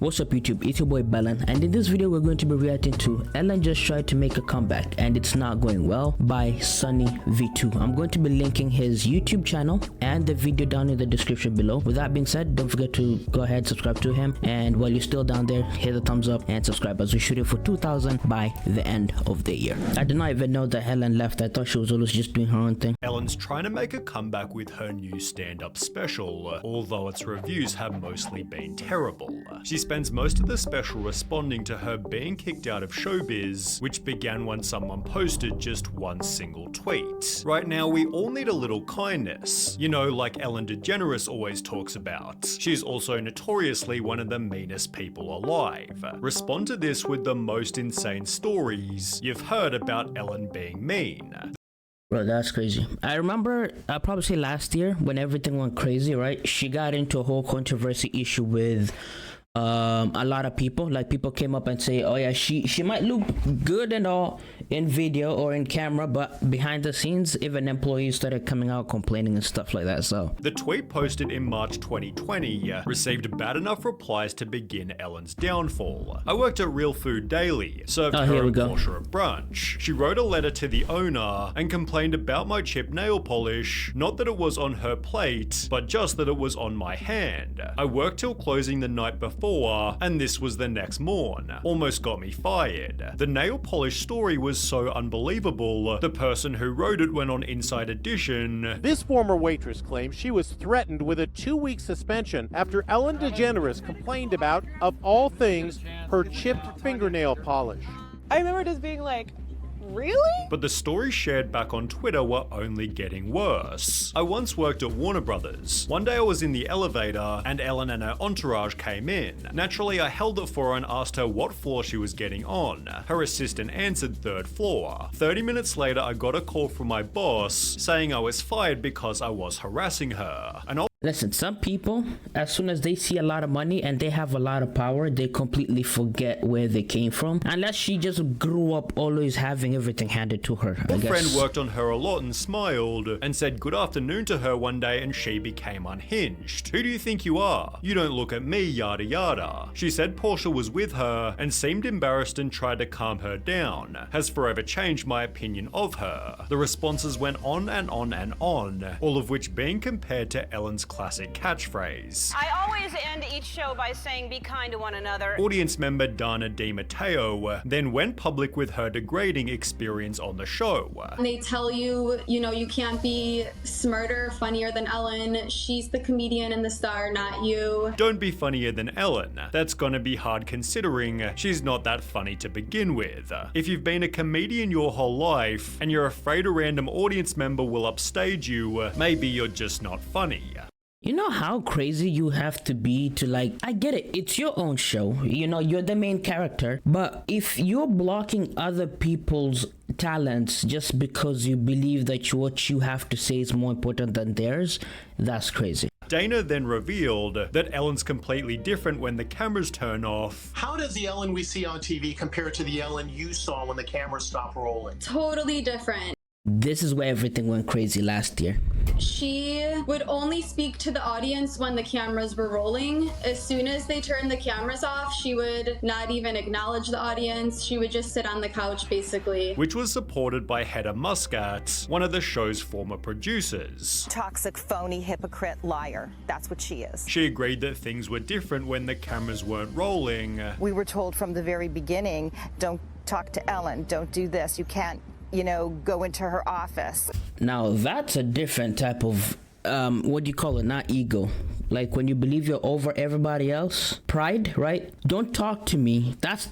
What's up YouTube, it's your boy Bellan, and in this video we're going to be reacting to Ellen Just Tried to Make a Comeback and It's Not Going Well by Sunny V2. I'm going to be linking his YouTube channel and the video down in the description below. With that being said, don't forget to go ahead, subscribe to him, and while you're still down there, hit the thumbs up and subscribe as we shoot it for 2,000 by the end of the year. I did not even know that Ellen left. I thought she was always just doing her own thing. Ellen's trying to make a comeback with her new stand-up special, although its reviews have mostly been terrible. She spends most of the special responding to her being kicked out of showbiz, which began when someone posted just one single tweet. Right now, we all need a little kindness, you know, like Ellen DeGeneres always talks about. She's also notoriously one of the meanest people alive. Respond to this with the most insane stories you've heard about Ellen being mean. Bro, that's crazy. I remember, I'll probably say last year when everything went crazy, right? She got into a whole controversy issue with a lot of people. Like, people came up and say, oh yeah, she might look good and all in video or in camera, but behind the scenes, even employees started coming out complaining and stuff like that. So the tweet, posted in March 2020, received bad enough replies to begin Ellen's downfall. I worked at Real Food Daily, served her and Portia a brunch. She wrote a letter to the owner and complained about my chipped nail polish, not that it was on her plate, but just that it was on my hand. I worked till closing the night before, and this was the next morn. Almost got me fired. The nail polish story was so unbelievable, the person who wrote it went on Inside Edition. This former waitress claims she was threatened with a 2-week suspension after Ellen DeGeneres complained about, of all things, her chipped fingernail polish. I remember just being like, really? But the stories shared back on Twitter were only getting worse. I once worked at Warner Brothers. One day I was in the elevator and Ellen and her entourage came in. Naturally, I held it for her and asked her what floor she was getting on. Her assistant answered 3rd floor. 30 minutes later, I got a call from my boss saying I was fired because I was harassing her. listen, some people, as soon as they see a lot of money and they have a lot of power, they completely forget where they came from. Unless she just grew up always having everything handed to her, I guess. Her friend worked on her a lot and smiled and said good afternoon to her one day, and she became unhinged. Who do you think you are? You don't look at me, yada yada. She said Portia was with her and seemed embarrassed and tried to calm her down. Has forever changed my opinion of her. The responses went on and on and on, all of which being compared to Ellen's classic catchphrase. I always end each show by saying be kind to one another. Audience member Dana DiMatteo then went public with her degrading experience on the show. They tell you, you can't be smarter, funnier than Ellen. She's the comedian and the star, not you. Don't be funnier than Ellen. That's gonna be hard considering she's not that funny to begin with. If you've been a comedian your whole life and you're afraid a random audience member will upstage you, maybe you're just not funny. You know how crazy you have to be to, like, I get it, it's your own show, you're the main character, but if you're blocking other people's talents just because you believe that what you have to say is more important than theirs, that's crazy. Dana then revealed that Ellen's completely different when the cameras turn off. How does the Ellen we see on TV compare to the Ellen you saw when the cameras stopped rolling? Totally different. This is where everything went crazy last year. She would only speak to the audience when the cameras were rolling. As soon as they turned the cameras off, she would not even acknowledge the audience. She would just sit on the couch, basically. Which was supported by Hedda Muscat, one of the show's former producers. Toxic, phony, hypocrite, liar. That's what she is. She agreed that things were different when the cameras weren't rolling. We were told from the very beginning, don't talk to Ellen, don't do this, you can't go into her office. Now that's a different type of what do you call it? Not ego. Like when you believe you're over everybody else. Pride, right? Don't talk to me. That's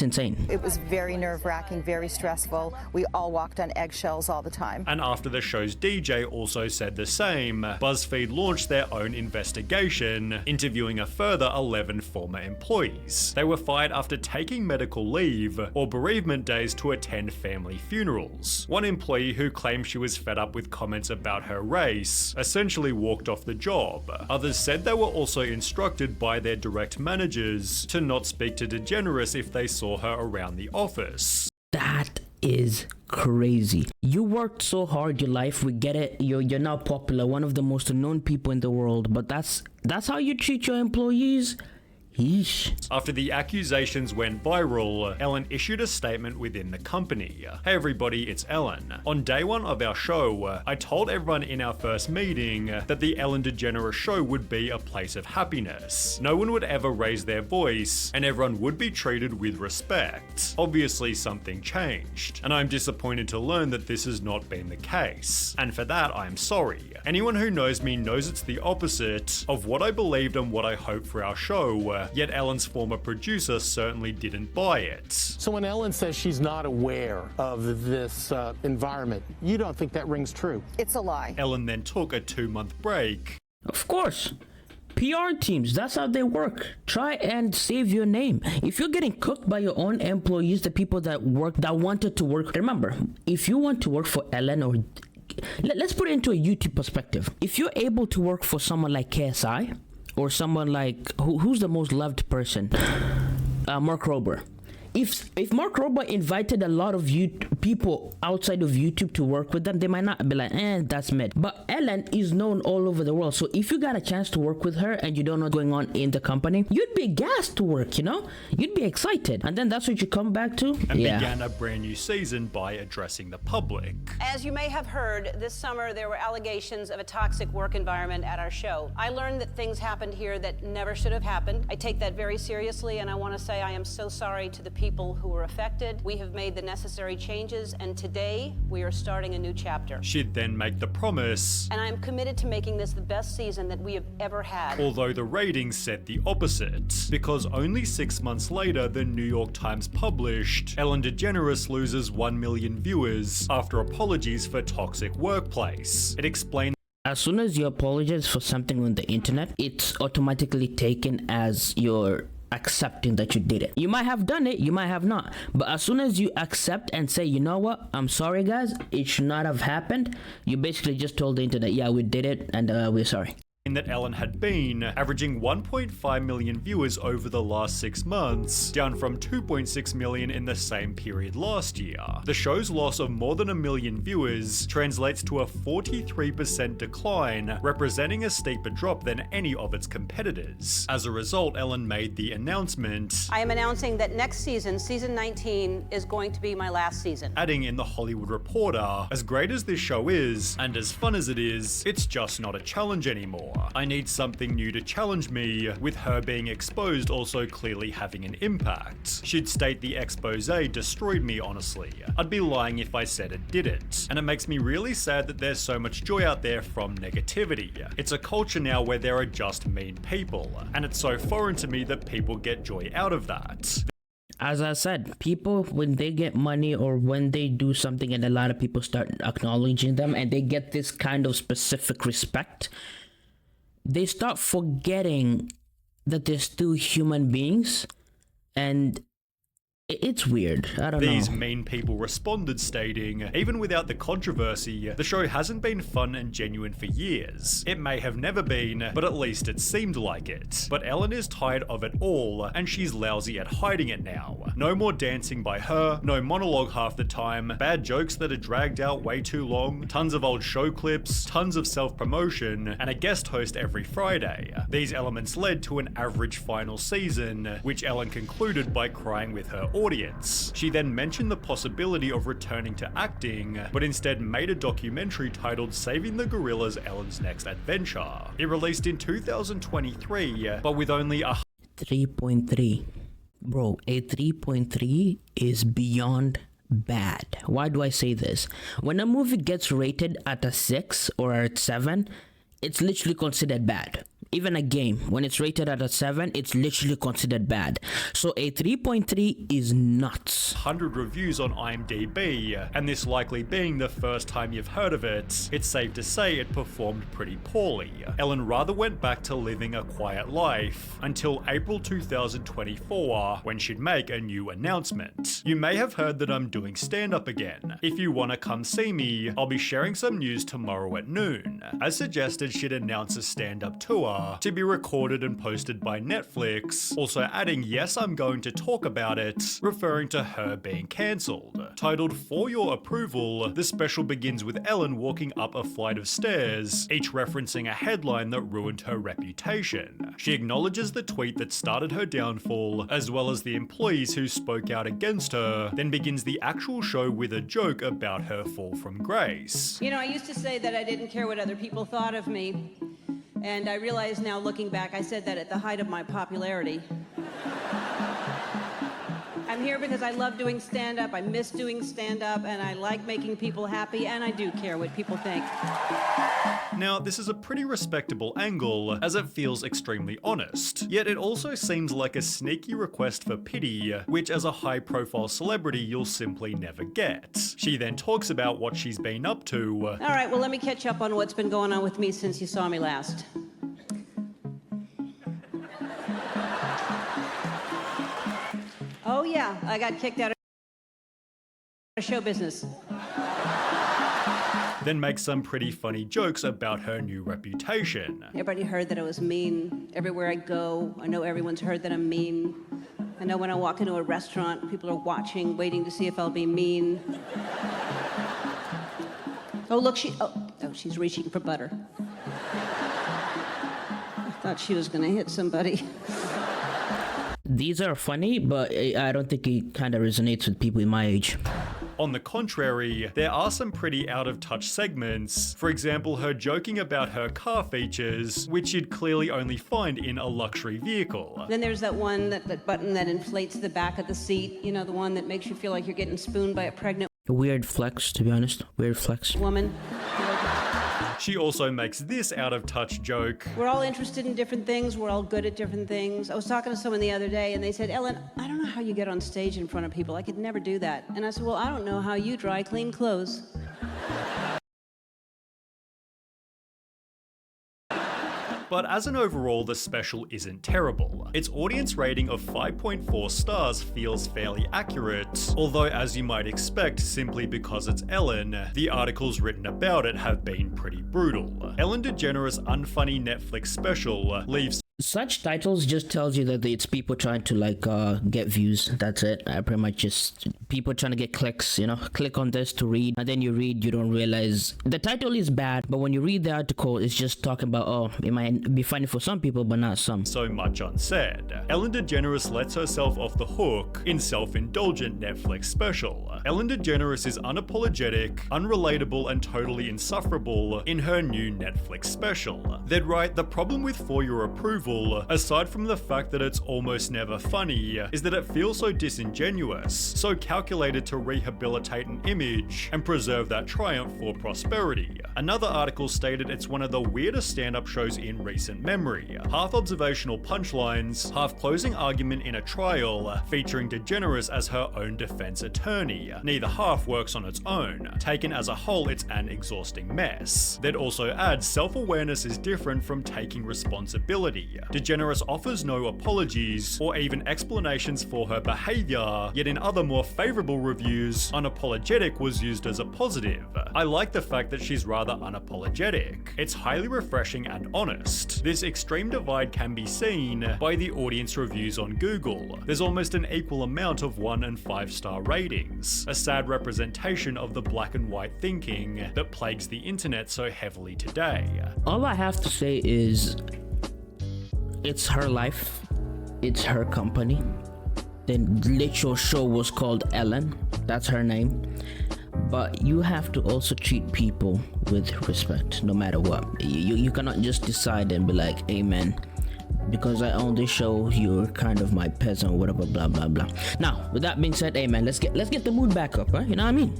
insane. It was very nerve-wracking, very stressful. We all walked on eggshells all the time. And after the show's DJ also said the same, BuzzFeed launched their own investigation, interviewing a further 11 former employees. They were fired after taking medical leave or bereavement days to attend family funerals. One employee who claimed she was fed up with comments about her race essentially walked off the job. Others said they were also instructed by their direct managers to not speak to DeGeneres if they saw her around the office. That is crazy. You worked so hard your life, we get it, you're now popular, one of the most known people in the world, but that's how you treat your employees? Yeesh. After the accusations went viral, Ellen issued a statement within the company. Hey everybody, it's Ellen. On day one of our show, I told everyone in our first meeting that the Ellen DeGeneres show would be a place of happiness. No one would ever raise their voice, and everyone would be treated with respect. Obviously something changed, and I'm disappointed to learn that this has not been the case. And for that, I'm sorry. Anyone who knows me knows it's the opposite of what I believed and what I hoped for our show. Yet Ellen's former producer certainly didn't buy it. So when Ellen says she's not aware of this environment, you don't think that rings true? It's a lie. Ellen then took a 2-month break. Of course. PR teams, that's how they work. Try and save your name. If you're getting cooked by your own employees, the people that wanted to work, remember, if you want to work for Ellen, or let's put it into a YouTube perspective. If you're able to work for someone like KSI, or someone like, who's the most loved person? Mark Rober. If Mark Rober invited a lot of people outside of YouTube to work with them, they might not be like, that's mid. But Ellen is known all over the world. So if you got a chance to work with her and you don't know what's going on in the company, you'd be gassed to work, you know? You'd be excited. And then that's what you come back to. And began a brand new season by addressing the public. As you may have heard, this summer there were allegations of a toxic work environment at our show. I learned that things happened here that never should have happened. I take that very seriously, and I want to say I am so sorry to the people who were affected. We have made the necessary changes, and today we are starting a new chapter. She'd then make the promise, and I am committed to making this the best season that we have ever had. Although the ratings said the opposite, because only 6 months later, the New York Times published Ellen DeGeneres loses 1 million viewers after apologies for toxic workplace. It explained as soon as you apologize for something on the internet, it's automatically taken as your accepting that you did it. You might have done it, you might have not, but as soon as you accept and say, you know what, I'm sorry guys, it should not have happened, you basically just told the internet, yeah, we did it and we're sorry. That Ellen had been averaging 1.5 million viewers over the last 6 months, down from 2.6 million in the same period last year. The show's loss of more than 1 million viewers translates to a 43% decline, representing a steeper drop than any of its competitors. As a result, Ellen made the announcement, I am announcing that next season, season 19, is going to be my last season. Adding in The Hollywood Reporter, as great as this show is, and as fun as it is, it's just not a challenge anymore. I need something new to challenge me, with her being exposed also clearly having an impact. She'd state the expose destroyed me, honestly. I'd be lying if I said it didn't. And it makes me really sad that there's so much joy out there from negativity. It's a culture now where there are just mean people, and it's so foreign to me that people get joy out of that. As I said, people, when they get money or when they do something and a lot of people start acknowledging them and they get this kind of specific respect, they start forgetting that they're still human beings, and it's weird. I don't know. These mean people responded stating, even without the controversy, the show hasn't been fun and genuine for years. It may have never been, but at least it seemed like it. But Ellen is tired of it all, and she's lousy at hiding it now. No more dancing by her, no monologue half the time, bad jokes that are dragged out way too long, tons of old show clips, tons of self-promotion, and a guest host every Friday. These elements led to an average final season, which Ellen concluded by crying with her audience. She then mentioned the possibility of returning to acting, but instead made a documentary titled Saving the Gorillas: Ellen's Next Adventure. It released in 2023, but with only a 3.3. Bro, a 3.3 is beyond bad. Why do I say this? When a movie gets rated at a 6 or at 7, it's literally considered bad. Even a game, when it's rated at a 7, it's literally considered bad. So a 3.3 is nuts. 100 reviews on IMDb, and this likely being the first time you've heard of it, it's safe to say it performed pretty poorly. Ellen rather went back to living a quiet life until April 2024, when she'd make a new announcement. You may have heard that I'm doing stand-up again. If you want to come see me, I'll be sharing some news tomorrow at noon. As suggested, she'd announce a stand-up tour to be recorded and posted by Netflix, also adding, yes, I'm going to talk about it, referring to her being cancelled. Titled For Your Approval, the special begins with Ellen walking up a flight of stairs, each referencing a headline that ruined her reputation. She acknowledges the tweet that started her downfall, as well as the employees who spoke out against her, then begins the actual show with a joke about her fall from grace. You know, I used to say that I didn't care what other people thought of me, and I realize now, looking back, I said that at the height of my popularity. I'm here because I love doing stand-up, I miss doing stand-up, and I like making people happy, and I do care what people think. Now, this is a pretty respectable angle, as it feels extremely honest. Yet it also seems like a sneaky request for pity, which as a high-profile celebrity you'll simply never get. She then talks about what she's been up to. All right, well, let me catch up on what's been going on with me since you saw me last. Oh yeah, I got kicked out of show business. Then makes some pretty funny jokes about her new reputation. Everybody heard that I was mean. Everywhere I go, I know everyone's heard that I'm mean. I know when I walk into a restaurant, people are watching, waiting to see if I'll be mean. Oh, look, she's reaching for butter. I thought she was gonna hit somebody. These are funny, but I don't think it kind of resonates with people in my age. On the contrary, there are some pretty out-of-touch segments. For example, her joking about her car features, which you'd clearly only find in a luxury vehicle. Then there's that one, that button that inflates the back of the seat. You know, the one that makes you feel like you're getting spooned by a pregnant A weird flex, to be honest. Weird flex. woman. She also makes this out-of-touch joke. We're all interested in different things. We're all good at different things. I was talking to someone the other day, and they said, Ellen, I don't know how you get on stage in front of people. I could never do that. And I said, well, I don't know how you dry clean clothes. But as an overall, the special isn't terrible. Its audience rating of 5.4 stars feels fairly accurate, although as you might expect, simply because it's Ellen, the articles written about it have been pretty brutal. Ellen DeGeneres' unfunny Netflix special leaves Such titles just tells you that it's people trying to like get views. That's it. I pretty much just people trying to get clicks, you know, click on this to read, and then you read, you don't realize the title is bad, but when you read the article, it's just talking about, oh, it might be funny for some people, but not some. so much unsaid. Ellen DeGeneres lets herself off the hook in self-indulgent Netflix special. Ellen DeGeneres is unapologetic, unrelatable, and totally insufferable in her new Netflix special. They'd write, the problem with For Your Approval, aside from the fact that it's almost never funny, is that it feels so disingenuous, so calculated to rehabilitate an image and preserve that triumph for prosperity. Another article stated it's one of the weirdest stand-up shows in recent memory. Half observational punchlines, half closing argument in a trial, featuring DeGeneres as her own defense attorney. Neither half works on its own. Taken as a whole, it's an exhausting mess. They'd also add self-awareness is different from taking responsibility. DeGeneres offers no apologies or even explanations for her behavior, yet in other more favorable reviews, unapologetic was used as a positive. I like the fact that she's rather unapologetic. It's highly refreshing and honest. This extreme divide can be seen by the audience reviews on Google. There's almost an equal amount of 1 and 5-star ratings, a sad representation of the black and white thinking that plagues the internet so heavily today. All I have to say is, it's her life, it's her company. The literal show was called Ellen, that's her name. But you have to also treat people with respect, no matter what. You cannot just decide and be like, hey man, because I own this show, you're kind of my peasant, whatever, blah blah blah. Now, with that being said, hey man, let's get the mood back up, right? You know what I mean?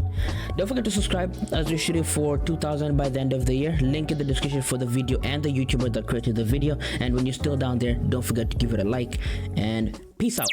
Don't forget to subscribe, as we're shooting for 2,000 by the end of the year. Link in the description for the video and the YouTuber that created the video. And when you're still down there, don't forget to give it a like, and peace out.